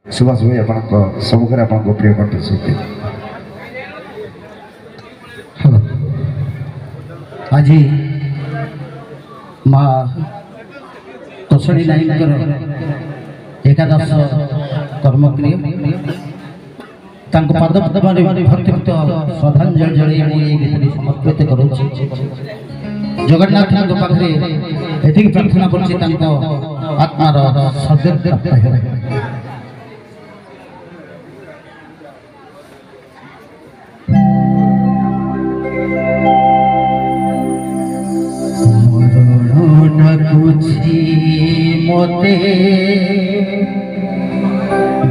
सुभाष भाई आपन सम्मुखें आप प्रिय कंठ शिल्पी आज माँ तोषणी नाईकर एकादश कर्मक्रिय पाद पद्म भक्तियुक्त श्रद्धांजलि जड़े गीत समर्पित करुच्ची जगन्नाथ पाखे ये प्रार्थना कर आत्मार सद्गति मोते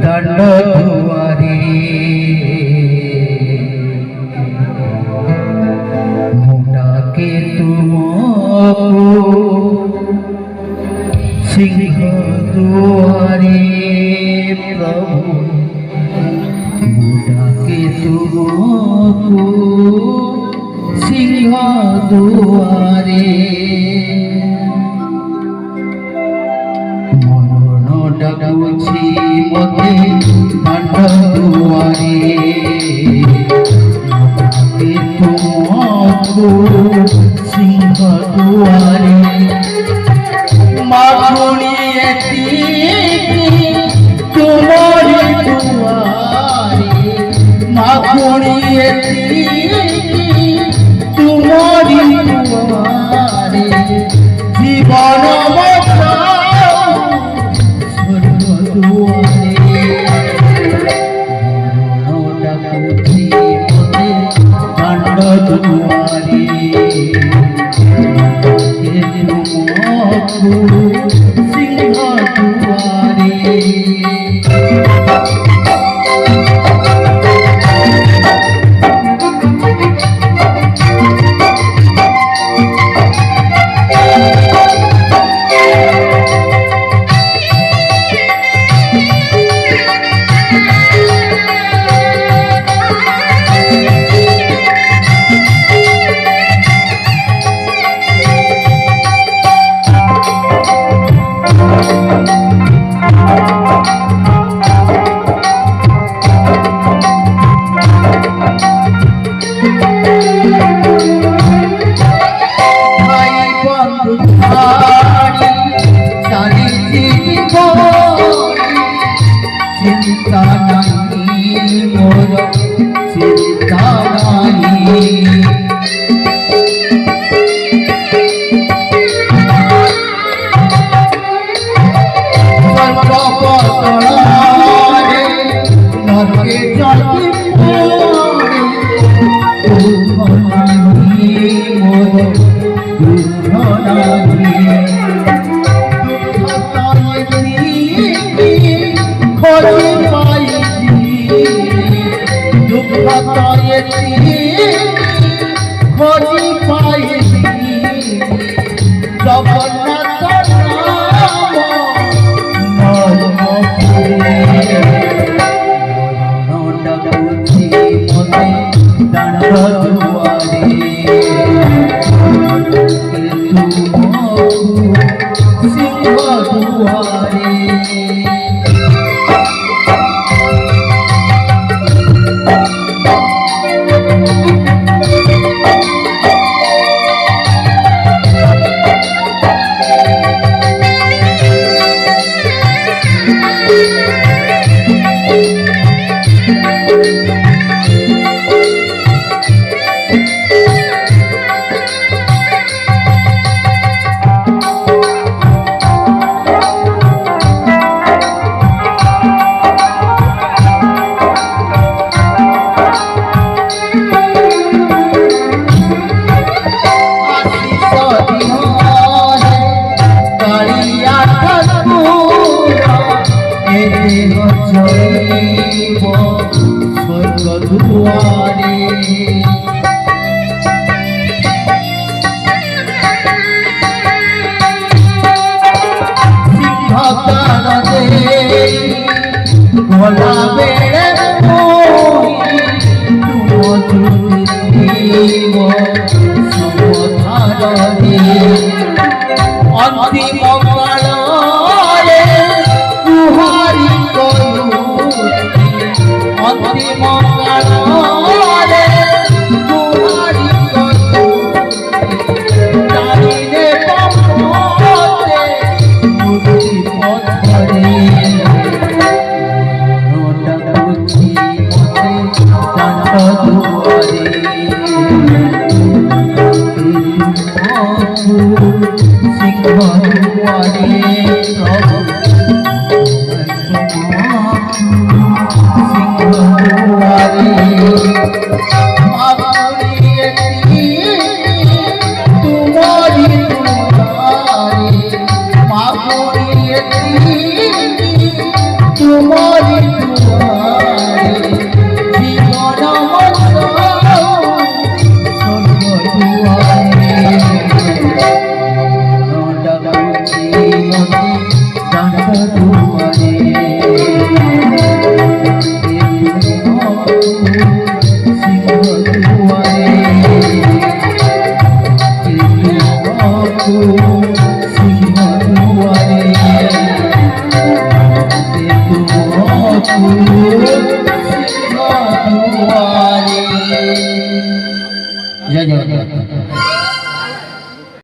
दंड दुआरे मुंडा के तुमको सिंह दुआरे प्रभु मुंडा के तुमको सिंह दुआरे डगुची मोते दंड दुआरे मोते तुमको सिंह दुआरे माखुनिए तुम्हारी दुआरे माखुनिए तुम्हारी दुआरे जीवन चिंता नहीं मोर चिंता नहीं नरके जाती मोर दुख नहीं खोजी पाई दुख खोजी पाई जगन्नाथ डगुची मोते दंड दुआरे सिंह दुआरे स्वर्ग दुआरे सिंहासन दे भोला बेड़े अंतिम काल रे तुहारी करू দুয়ারে প্রভু সিংহ দুয়ারে আপনি একটি তোমারি দুয়ারে আপনি একটি তোমারি দুয়ারে জীবন মত স্বর্গ দুয়ারে ডাকুছি নদী ডাক দুয়ারে সিংহ দুয়ারে সিংহ দুয়ারে